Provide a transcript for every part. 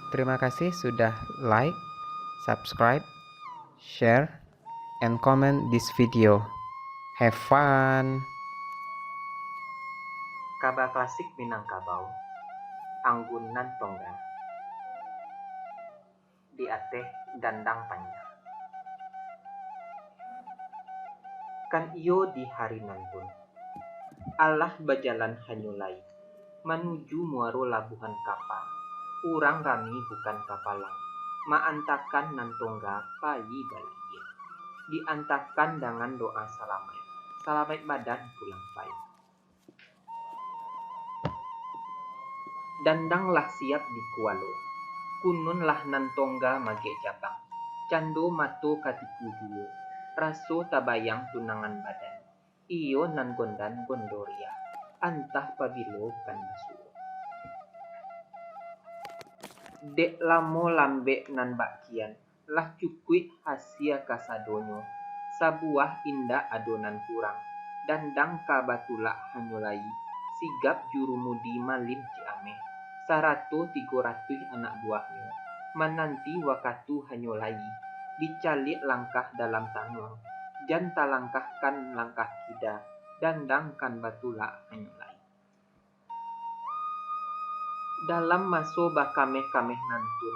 Terima kasih sudah like, subscribe, share, and comment this video. Have fun! Kaba klasik Minangkabau, anggunan tongga, di ateh dandang panjang. Kan iyo di hari nantun, Allah bajalan hanyulai, menuju muaro labuhan kapal. Urang rami bukan kapalang, maantakan nantongga payi balaia. Diantakan dengan doa salamet badan pulang pai. Dandanglah siap di kualo, kununlah nantongga mage jabang, cando mato katiku duo, raso tabayang tunangan badan, iyo nan gondan gondoria, antah pabilo kan basuo. Dek lamo lambe nan bakian, lah cukui hasia kasadonyo, sabuah indah adonan kurang, dandang kabatula hanyulai, sigap jurumudi malin ciameh, 100-300 anak buahnya, menanti wakatu hanyulai, dicalik langkah dalam tanuang, jan talangkahkan langkah kida, dandangkan batula hanyulai. Dalam maso bakameh-kameh nantun,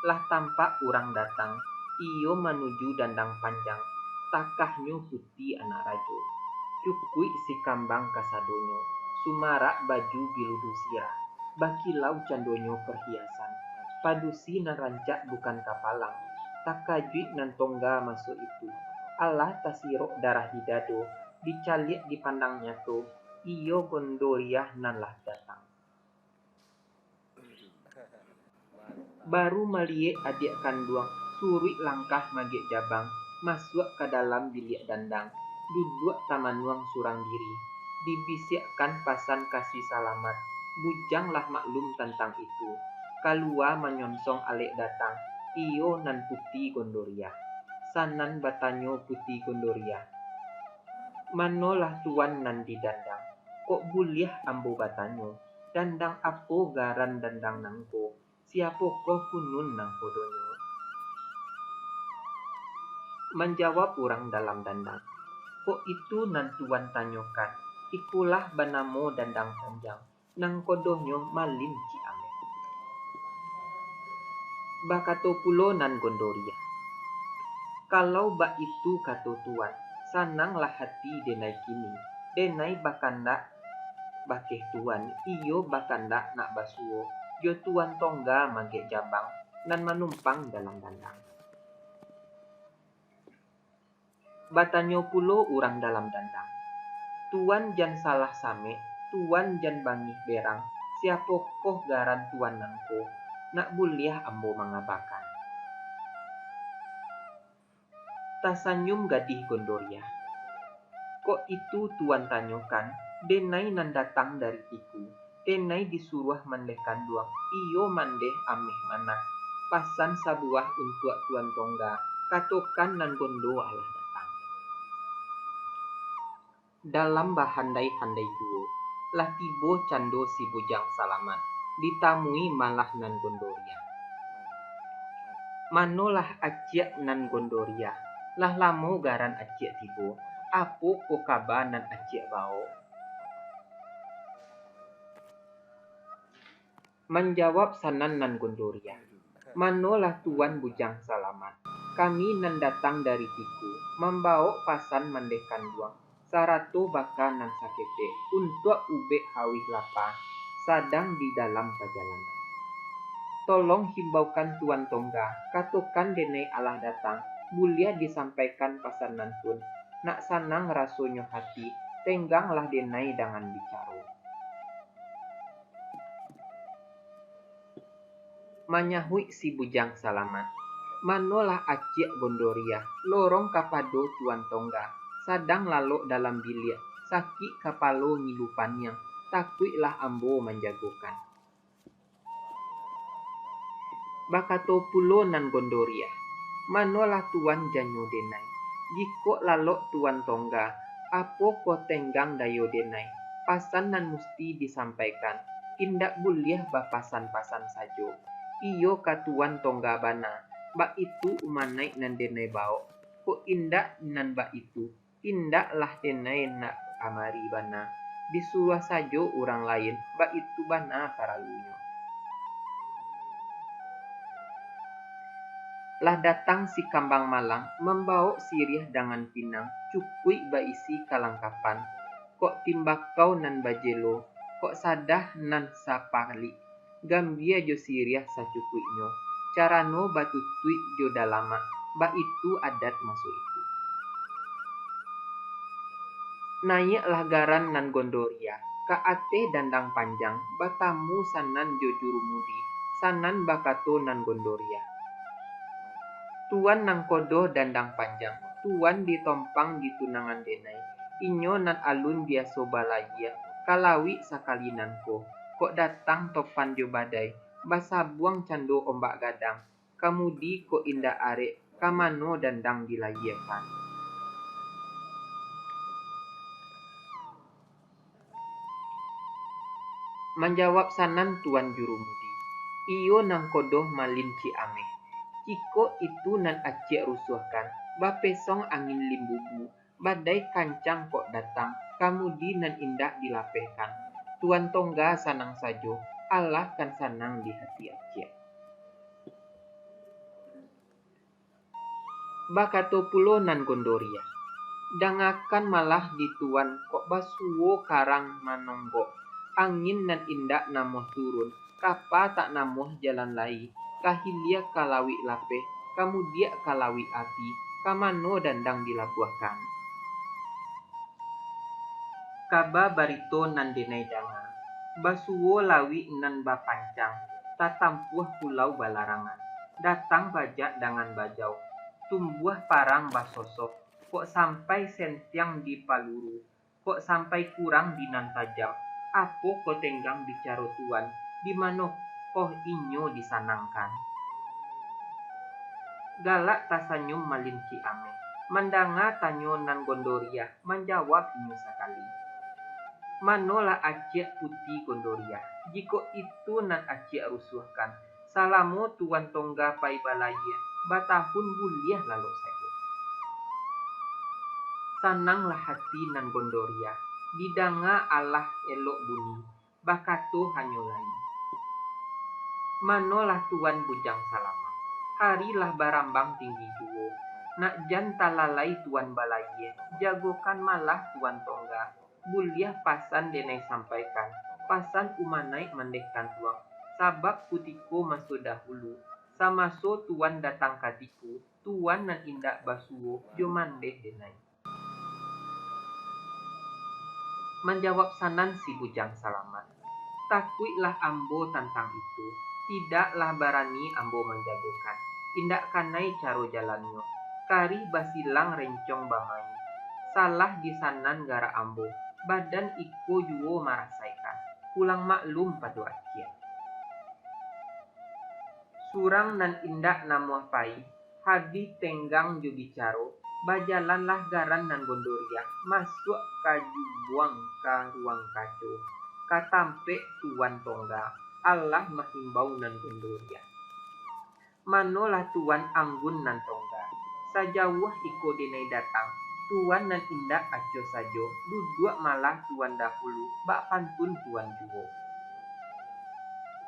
lah tampak urang datang, iyo menuju dandang panjang, takahnya putih anak rajo, cukui si kambang kasadonyo, sumarak baju biludu sirah, bakilau candonyo perhiasan, padusi nan rancak bukan kapalang, takajui nan tongga masuk itu, Allah tasirok darah di dado, dicalik dipandangnya to, iyo gondoriah nan lah datang. Baru meliek adik kanduang, suri langkah magek jabang, masuk ke dalam bilik dandang, duduk tamanuang surang diri, dibisikkan pasan kasih salamat, bujanglah maklum tentang itu, kalua menyonsong alek datang, iyo nan putih gondoria, sanan batanyo putih gondoria, manolah tuan nan di dandang, kok buliah ambo batanyo, dandang apo garan dandang nangko, siapokah kunun nang podonyo? Menjawab orang dalam dandang, kok itu nan tuan tanyokan, ikulah banamo dandang panjang, nang kodohnyo malin ciameh. Bakato pulo nan gondoria, kalau bak itu kato tuan, sananglah hati denai kini, denai bakanda bakeh tuan, iyo bakanda nak basuo, yo tuan tongga magek jabang, nan manumpang dalam dandang. Batanyo pulo urang dalam dandang, tuan jan salah same, tuan jan bangih berang, siapokoh garan tuan nangko, nak buliah ambo mangabakan. Tasanyum gadih gondoria, kok itu tuan tanyokan, denai nan datang dari iku, denai disuruh mandeh kanduang, iyo mandeh ameh manah, pasan sabuah untuk tuan tongga, katokan nan gondo alah datang. Dalam bahandai-handai duo, lah tibo cando si bujang salaman, ditamui malah nan gondoria. Manolah aciak nan gondoria, lah lamo garan aciak tibo, apo kokaba nan aciak bao. Menjawab sanan nan gondoria, manolah tuan bujang salaman, kami nan datang dari tiku, membawa pasan mandeh kanduang, 100 baka nan sakete, untuk ubek hawih lapa, sadang di dalam perjalanan. Tolong himbaukan tuan tongga, katokan denai Allah datang, bulia disampaikan pasan nantun, nak sanang rasonyo hati, tengganglah denai dengan bicaro. Manyahui si bujang salaman, manolah aciak gondoria, lorong kapado tuan tongga, sadang lalok dalam bilik, sakit kapalo ngilupannya, takuilah ambo menjagokan. Bakato pulo nan gondoria, manolah tuan janyo denai, jiko lalok tuan tongga, apo ko tenggang dayo denai, pasan nan musti disampaikan, indak buliah bapasan-pasan sajo, iyo katuan tongga bana, ba itu umanai nan denai bao. Ko indak nan ba itu, indak lah denai nak amari bana. Disuruh sajo orang lain, ba itu bana paralunya. Lah datang si kambang malang, membawa sirih dengan pinang, cukui ba isi kalangkapan. Kok timbakau nan bajelo, kok sadah nan sapali. Gambia jo sirih sacukuinyo, carano batutui jo dalama, ba itu adat masuk itu. Naiklah garan nan gondoria, ka ate dandang panjang, batamu sanan jo jurumudi, sanan bakato nan gondoria. Tuan nang kodo dandang panjang, tuan ditompang di tunangan denai, inyo nan alun biaso balaya, kalawi sakalinanko, kok datang topan jo badai, basa buang cando ombak gadang, kamudi ko indah arek, kamano dandang dilayakan. Menjawab sanan tuan jurumudi, iyo nang kodoh malin ci ameh. Ciko itu nan acik rusuhkan, ba pesong angin limbubu, badai kancang kok datang, kamudi nan indah dilapehkan. Tuan tongga sanang sajo, Allah kan sanang di hati acik. Bakato pulo nan gondoria, dangakan malah di tuan kok basuwo karang manonggo, angin nan indah namoh turun, kapa tak namoh jalan lai, kahilia kalawi lapeh, kamudia kalawi api, kamano dandang dilabuhkan. Kaba barito nan denai danga, basuwo lawi nan bapancang, tatampuh pulau balarangan, datang bajak dengan bajau, tumbuh parang basosok, kok sampai sentiang di paluru, kok sampai kurang di nan tajam, apo kok tenggang bicara tuan, di mano koh inyo disanangkan. Galak tasanyum malinci ame, mandanga tanyo nan gondoria, menjawab inyo sekali. Manolah acik putih gondoria, jiko itu nan acik rusuhkan, salamo tuan tongga pai balaya, batahun buliah lalu saja. Sananglah hati nan gondoria, didanga Allah elok bunyi, bakato hanyo lain. Manolah tuan bujang salamat, harilah barambang tinggi juo, nak jan talalai tuan balaya, jagokan malah tuan tongga, buliah pasan denai sampaikan, pasan umanai mandehkan tuang, sabab putiko masuk dahulu, samaso tuan datang katiku, tuan nan indak basuo, jo mandeh denai. Menjawab sanan si bujang salamat, takuilah ambo tentang itu, tidaklah barani ambo menjagokan, indak kanai caro jalannya, kari basilang rencong bamai, salah di sanan gara ambo, badan iko juo marasaikan, pulang maklum padu akia. Surang nan indak namuah pai, hadi tenggang jo bicaro, bajalanlah garan nan gondoria, masuk kaju buang ka ruang kaco, katampe tuan tongga, Allah mahimbau nan gondoria. Manolah tuan anggun nan tongga, sajauh iko denai datang, tuan nan indak aco sajo, duduk malah tuan dahulu, bak pantun tuan juo.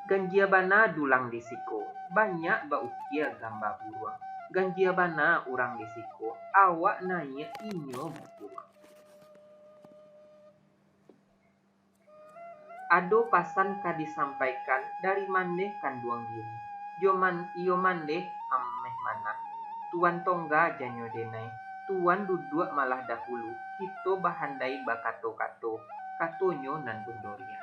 Ganjia bana dulang disiko, banyak ba ukia gamba buruang. Ganjia bana urang disiko, awak nanya inyo buruang. Ado pasan ka disampaikan dari mandeh kan duang diri. Iyo mandeh ameh mana. Tuan tongga janyo denai. Tuan duduk malah dahulu. Kito bahandai bakato-kato. Katonyo nan gondoria.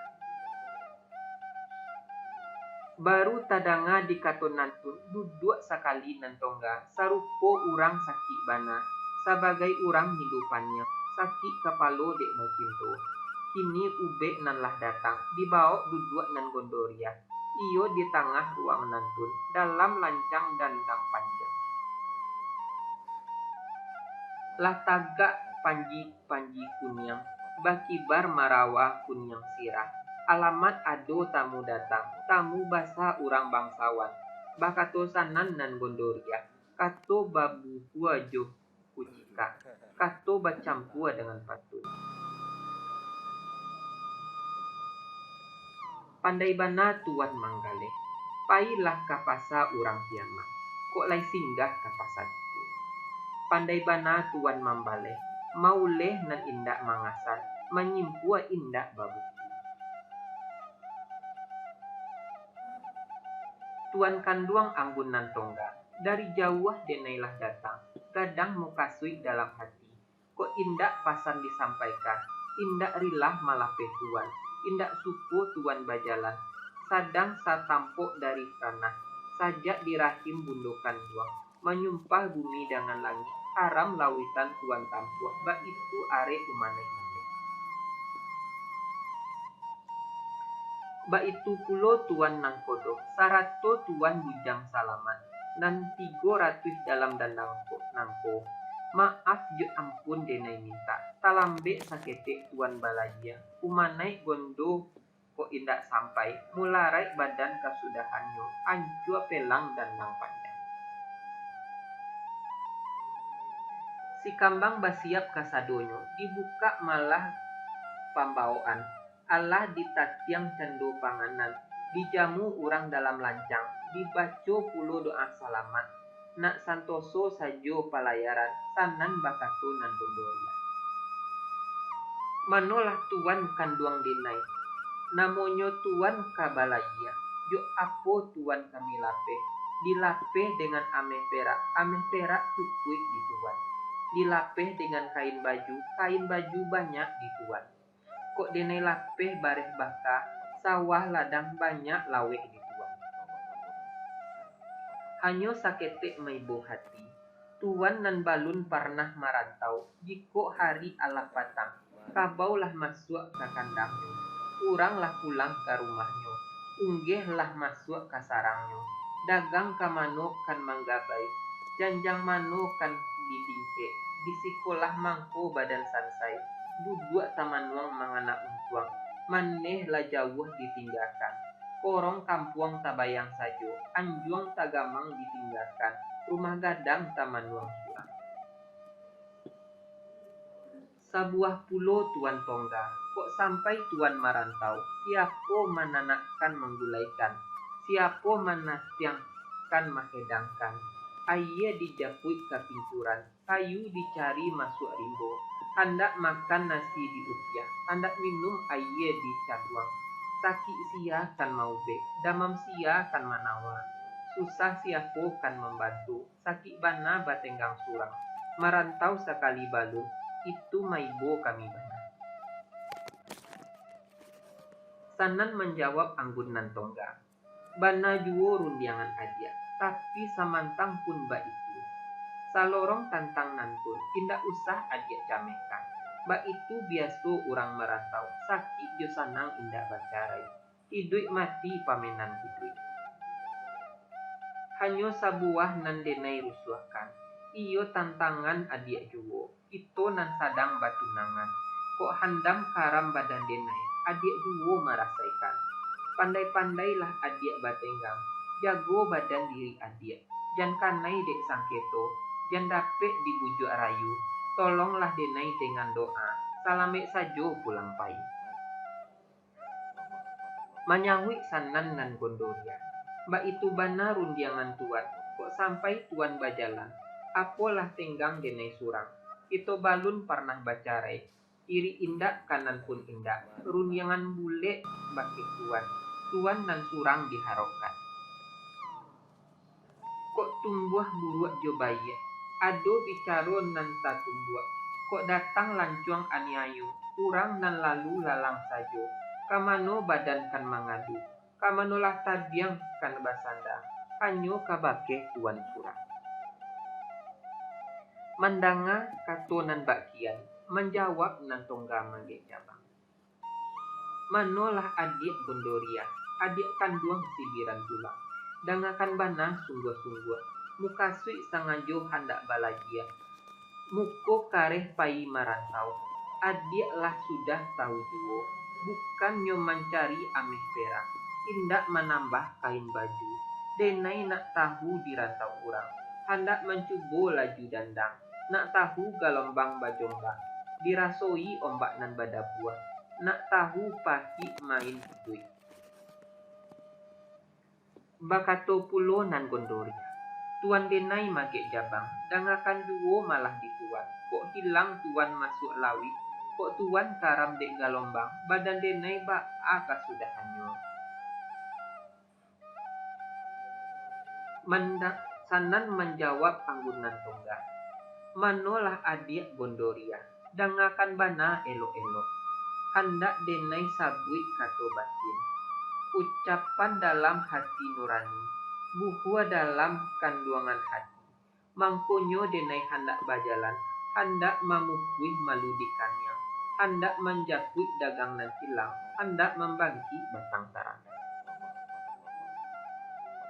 Baru tadanga di katon nantun duduk sakali nan tongga. Sarupo urang sakit bana. Sebagai urang hidupannya. Sakit kapalo dek bacinto. Kini ube nan lah datang, dibawa duduk nan gondoria. Iyo di tengah ruang nantun, dalam lancang dandang panjang. Lah tagak panji kunyang, bakibar marawa kunyang sirah. Alamat ado tamu datang, tamu basa urang bangsawan. Bakato sanan nan Gondoria, kato babu pua jo kucika, kato bacampua dengan patun. Pandai bana tuan manggale, pailah kapasa urang piama, kok lai singgah kapasa itu. Pandai bana tuan mambale, mauleh nan indak mangasar, menyimpua indak babu. Tuan kanduang anggun nan tongga, dari jauh denailah datang, kadang mukasui dalam hati, kok indak pasan disampaikan, indak rilah malah tuan, indak suku tuan bajalan, sadang satampok dari tanah, sajak dirahim bundokan duang, menyumpah bumi dengan langit, haram lawitan tuan tampuah, bak itu are umaneh. Ba itu pulo tuan nang kodok, sarato tuan bujang salaman, nan 300 dalam dandang nangko. Maaf je ampun denai minta, talambe sakete tuan balaja, umanai gondo kok indak sampai, mularai badan kasudahannya, anjua pelang dandang panjang. Si kambang basiap kasadonyo, dibuka malah pambawaan, Allah ditatiang cendo panganan, dijamu urang dalam lancang, dibaco pulo doa salamat, nak santoso sajo palayaran, sanan bakato nan Gondoria. Manolah tuan kanduang denai, namonyo tuan kabalaya, jo apo tuan kami lape, dilape dengan ameh perak cukup di tuan, dilape dengan kain baju banyak di tuan. Kok denai lapeh bareh baka, sawah ladang banyak lawe di tuan. Hanyo sakete maibo hati, tuan nan balun pernah marantau, jiko hari ala patang, kabaulah masuk ke kandangnya, uranglah pulang ke rumahnya, unggehlah masuk ke sarangnya, dagang ka mano kan manggabai, janjang mano kan didingke, di sekolah mangko badan sansai, duduk tamanuang mangana untuang, maneh lah jauh ditinggalkan, korong kampuang tabayang sajo, anjuang tagamang ditinggalkan, rumah gadang tamanuang sulang. Sebuah pulo tuan tongga, kok sampai tuan marantau, siapo mananakkan menggulaikan, siapo manatiangkan mahedangkan, ayah dijapui ke pincuran, kayu dicari masuk rimbo, hendak makan nasi di upiah, hendak minum air di caduang, sakit sia kan mau be, damam sia kan manawa, susah siapo kan membantu, sakit bana batenggang surang, marantau sekali balu, itu maibo kami bana. Sanan menjawab anggunan tongga, bana juo rundiangan adia, tapi samantang pun ba itu. Salorong tantang nantun, indak usah adia camekan. Ba itu biaso orang merantau, sakit jo sanang indak bacarai. Hidup mati pamenan hidup. Hanyo sabuah nan denai rusuhkan. Iyo tantangan adia juwo, itu nan sadang batunangan. Kok handam karam badan denai, adia juwo merasaikan. Pandai-pandailah adia batenggang, jago badan diri adia. Jan kanai dek sangketo, jan dapet dibujuk rayu, tolonglah denai dengan doa, salamek sajo pulang pai. Manyawi sanan nan Gondoria, mbak itu bana rundiangan tuan, kok sampai tuan bajalan, apolah tenggang denai surang, itu balun pernah bacarai, iri indak kanan pun indak, rundiangan bule baki tuan nan surang diharapkan. Kok tumbuh buruak jo bayi, ado bicaro nan tak tumbuh, kok datang lancuang aniayu, kurang nan lalu lalang sajo, kamano badan kan mangadu, kamano lah tabiang kan basanda, hanyo kabake tuan surang. Mandanga kato nan bakian, menjawab nan tongga mangge jabang. Manolah adik Gondoria, adik kanduang sibiran tulang. Dangakan bana sungguh-sungguh, muka sui sangajo hendak balagia, muko kareh pai marantau, adik lah sudah tahu juo, bukannya mencari ameh perak, indak menambah kain baju. Denai nak tahu di rantau urang, hendak mencubo laju dandang, nak tahu galombang bajonggak, dirasoi ombak nan badabuah, nak tahu pahit main duit. Bakato pulo nan gondori, tuan denai magek jabang, dangakan duo malah dituan, kok hilang tuan masuk lawi, kok tuan karam dek galombang, badan denai ba'a kasudahannya. Sanan menjawab anggunan tongga, manolah adik gondoria, dangakan bana elok-elok, hendak denai sabuik kato batin, ucapan dalam hati nurani, buhua dalam kanduangan hati, mangkonyo denai hendak bajalan, hendak memukuih maludikannya, hendak menjakuit dagang nan hilang, hendak membangkit batang sarang.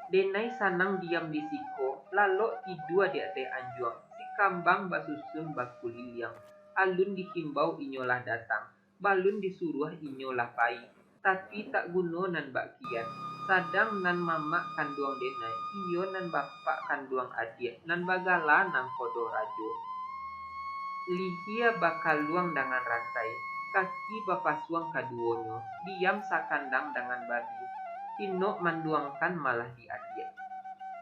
Denai sanang diam di siko, lalok tidua di ate anjuang, si kambang basusun bakuli yang, alun dihimbau inyolah datang, balun disuruh inyolah pai, tapi tak guno nan bakian, sadang nan mamak kanduang denai, iyo nan bapak kanduang adik, nan bagala nang kodo rajo. Lihia bakal luang dengan rantai, kaki bapasuang kaduonyo, diam sakandang dengan babi, inok manduangkan malah di adik.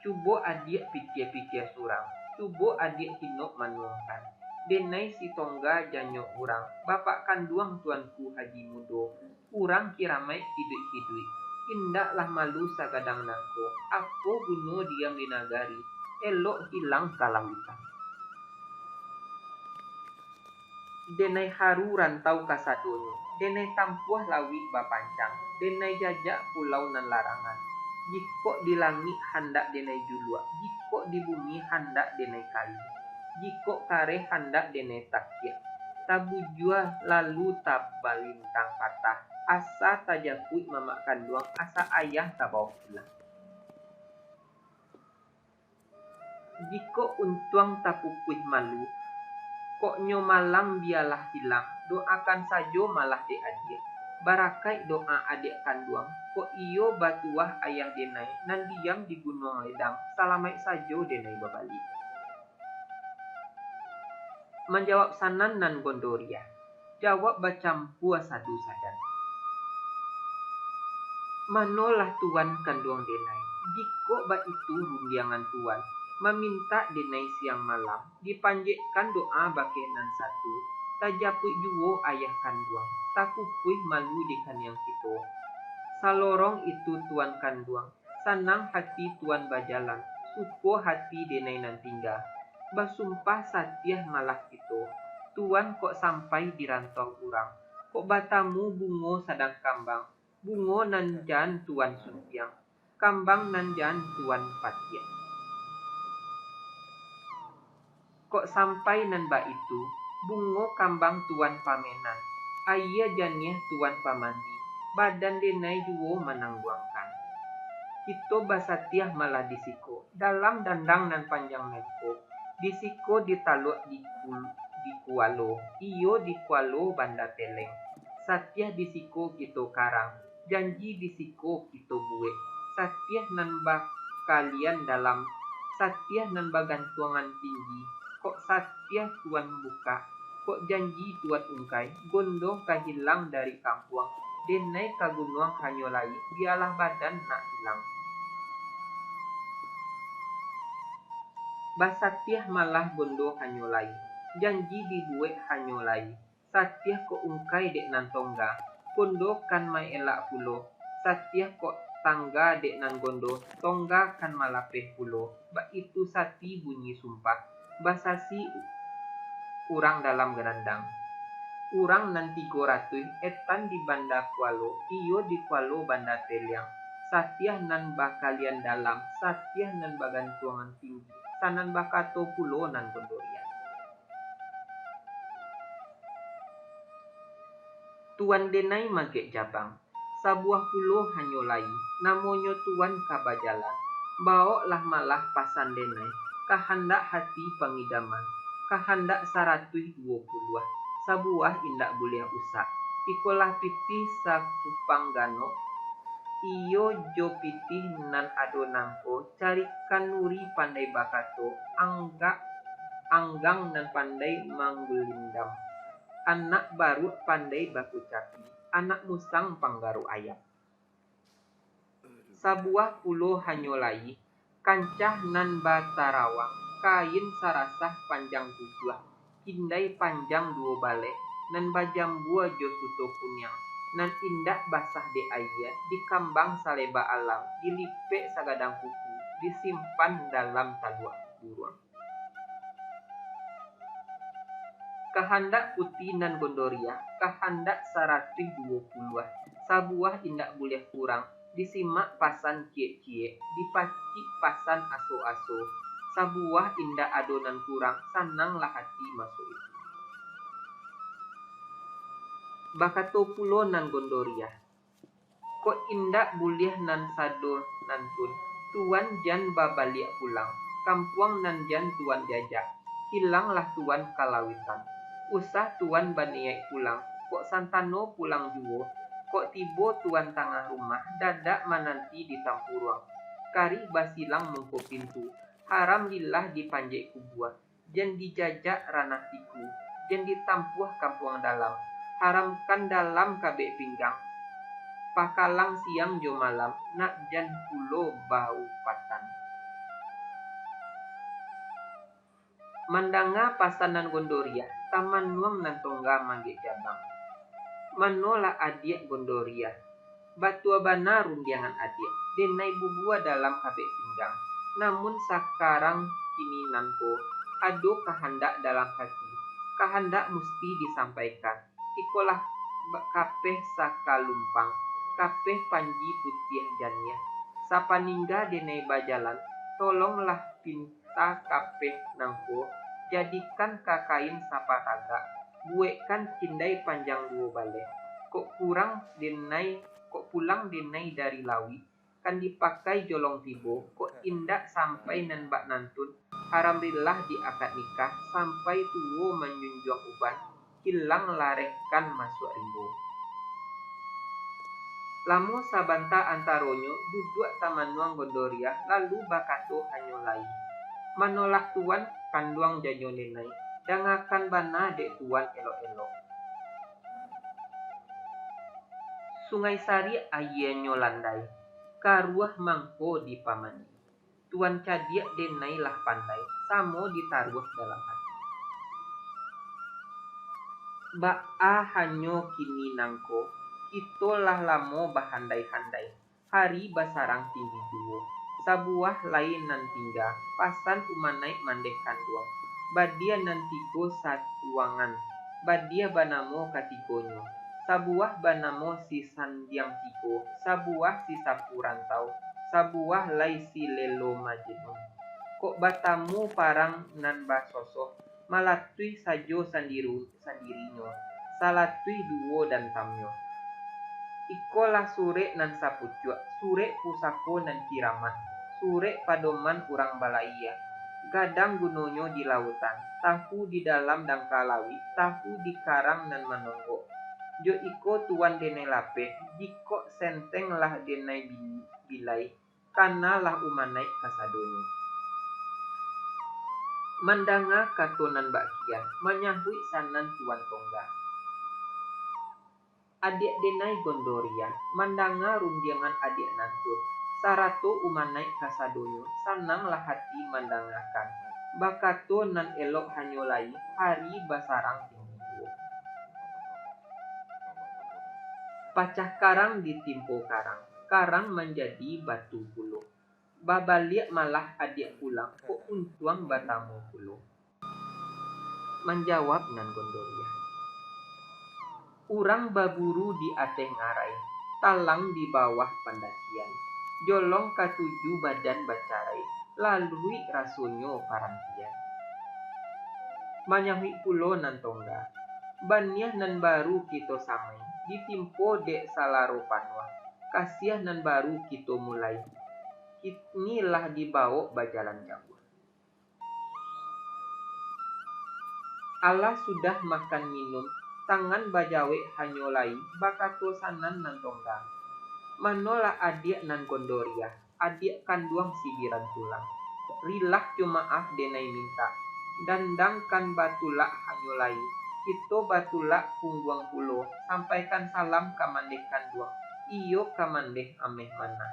Cubo adik pikir-pikir surang, cubo adik hinok manuangkan. Denai si tongga janyo urang, bapak kanduang tuanku Haji Mudo, urang kiramai hidup-hidup. Indaklah malu sagadang nangko, aku guno diam di nagari, elok hilang kalawitan. Denai haru rantau kasadonyo, denai tampuah lawi bapancang, denai jajak pulau nan larangan. Jikok di langit hendak denai julua, jikok di bumi hendak denai kali, jikok kare hendak denai takia. Tabujua lalu tabalintang patah, asa tajakui mamak kanduang, asa ayah tabawa pulang. Jikok untuang tapupuih malu, koknyo malam bialah hilang, doakan sajo malah de adik. Barakai doa adik kanduang, kok iyo batuah ayah denai, nan diam di gunung ledang, salamai sajo denai babalik. Menjawab sanan nan gondoria, jawab bacampua sadu sadan. Manolah tuan kanduang denai, jiko ba itu rundiangan tuan, meminta denai siang malam, dipanjekkan doa bakenan satu, tajapui juwo ayah kanduang, tapupui malu dekan yang kito. Salorong itu tuan kanduang, sanang hati tuan bajalan, suko hati denai nan tinggal, basumpah satiah malah kito. Tuan kok sampai di rantau urang, kok batamu bungo sadang kambang, bungo nan jan tuan sumpiang, kambang nan jan tuan patiak. Kok sampai nan ba itu, bungo kambang tuan pamenan, ayah janiah tuan pamandi, badan denai juwo menangguangkan. Kito basatiah malah disiko, dalam dandang nan panjang neko, disiko ditaluk di kualo, iyo di kualo banda teleng, satiah disiko kito karang, janji disiko kito buek, satiah nan bakalian dalam, satiah nan bagantuangan tinggi, kok satiah tuan buka, kok janji tuan ungkai, gondong kahilang dari kampuang, denai kagunuang hanyolai, bialah badan nak hilang. Basatiah malah gondo hanyolai, janji dibuek hanyolai, satiah kok ungkai dek nan tongga, gondo kan mai elak pulo, satiah kok tangga dek nan gondo, tongga kan malapeh pulo, bak itu sati bunyi sumpah, basasi urang dalam gerandang. Urang nan 300 etan di banda kualo, iyo di kualo banda teliang, satiah nan bakalian dalam, satiah nan bagantuangan tinggi, sanan bakato pulo nan gondorian. Tuan denai magek jabang, sabuah pulo hanyolai, namonyo tuan kabajalan, baoklah malah pasan denai, kahandak hati pengidaman, kahandak 120, sabuah indak boleh usak, ikolah pipih sakupang gano, iyo jo pipih nan ado nangko, carikan nuri pandai bakato, anggang nan pandai manggulindam. Anak baru pandai baku capi, anak musang panggaru ayam. Sabuah pulo hanyolai, kancah nan batarawang, kain sarasah panjang tujuh, indai panjang dua balik, nan bajambua jo suto kunyang, nan indah basah de ayat, dikambang saleba alam, dilipek sagadang kuku, disimpan dalam taluak buruang. Kahandak putih nan gondoria, kahandak 120, sabuah indak boleh kurang, disimak pasan cie-cie, dipacik pasan aso-aso, sabuah indak adonan kurang, sananglah hati masuk itu. Bakato pulo nan gondoria, kok indak boleh nan sado nantun, tuan jan babaliak pulang, kampuang nan jan tuan jajak, hilanglah tuan kalawitan. Usah tuan baniai pulang, kok santano pulang juo, kok tibo tuan tengah rumah, dadak menanti di tampuruang. Kari basilang mengko pintu, haram lillah dipanjek kubuah, jan dijajak ranah tiku, jan ditampuh kampuang dalam, haramkan dalam kabek pinggang, pakalang siang jo malam, nak jan pulo bau patan. Mandanga pasanan gondoria, taman nuang nan tongga mangge jabang. Manola adik gondoria, batua bana rundiangan adik, denai bubua dalam kabek pinggang. Namun sekarang kini nanko, ado kehendak dalam hati, kehendak mesti disampaikan. Ikolah kapeh sakalumpang, kapeh panji putih jania. Sapaningga denai bajalan, tolonglah pinta kapeh nangko, jadikan kakain sapataga, buekkan cindai panjang dua balik. Kok pulang denai dari lawi, kan dipakai jolong tibo, kok indak sampai nan bak nantun, haramillah di akad nikah, sampai tuwo menjunjung uban, hilang larekan masuk rimbo. Lamu sabanta antaronyo, duduk taman nuang gondoria, lalu bakato hanyolai. Manolak tuan kanduang janyo nenai, dangakan bana dek tuan elok-elok. Sungai Sari ayenyo landai, karuah mangko di pamani. Tuan cadiak denai lah pandai, samo ditaruh dalam hati. Ba'a hanyo kini nangko, itolah lamo bahandai-handai, hari basarang tinggi duo. Sabuah lain nan tingga, pasan umanai mandeh kanduang. Badia nan tigo satuangan, badia banamo katigonyo. Sabuah banamo si sandiang tigo, sabuah si sapu rantau, sabuah lai si lelo majinun. Kok batamu parang nan basosoh, malatui sajo sandirinyo, salatui duo dan tamyo. Ikolah sure nan sapucuk, sure pusako nan kiramat, sure padoman urang balaiya, gadang gunonyo di lautan, tahu di dalam dangkalawi, tahu di karang nan manonggo. Jo iko tuan denai lape, jiko senteng lah denai bilai, kana lah umanai kasadonyo. Mandanga katonan bakian, manyahui sanan tuan tongga. Adik denai gondoria, mandanga rundiangan adik nantun, sarato umanai kasadonyo, sananglah hati mandangakan. Bakato nan elok hanyolai, hari basarang tinggi duo. Pacah karang ditimpo karang, karang menjadi batu pulo. Babaliak malah adik pulang, kok untuang batamu pulo. Menjawab nan gondoria, urang baburu di ateh ngarai, talang di bawah pendakian, jolong katuju badan bacarai, lalui rasonyo parampian. Manyahui pulo nan tongga, baniah nan baru kito samai, ditimpo dek salaro panwa, kasiah nan baru kito mulai, inilah dibawa bajalan jauh. Allah sudah makan minum, Tangan bajawe hanyolai bakato sanan nan tongga. Manola adik nan gondoria, adik kanduang sibiran tulang. Rilah cumaah denai minta, dandangkan batulak hanyolai. Itu batulak pungguang pulo, sampaikan salam kamandeh kanduang. Iyo kamandeh ameh mana.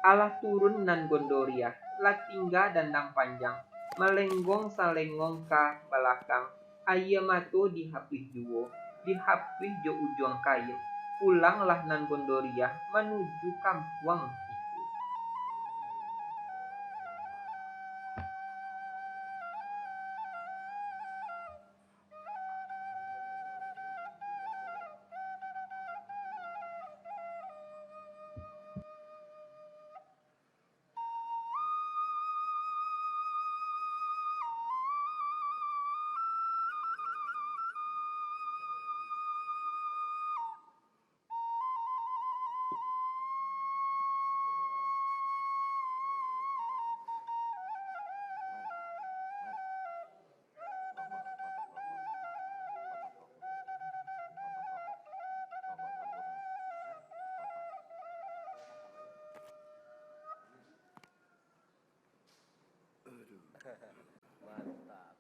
Alah turun nan gondoria, lah tingga dandang panjang. Melenggong salengong ka belakang. Aya mato dihapih juwo, dihapih jo ujung kayu. Pulanglah nan gondoria menuju kampuang itu. Mantap.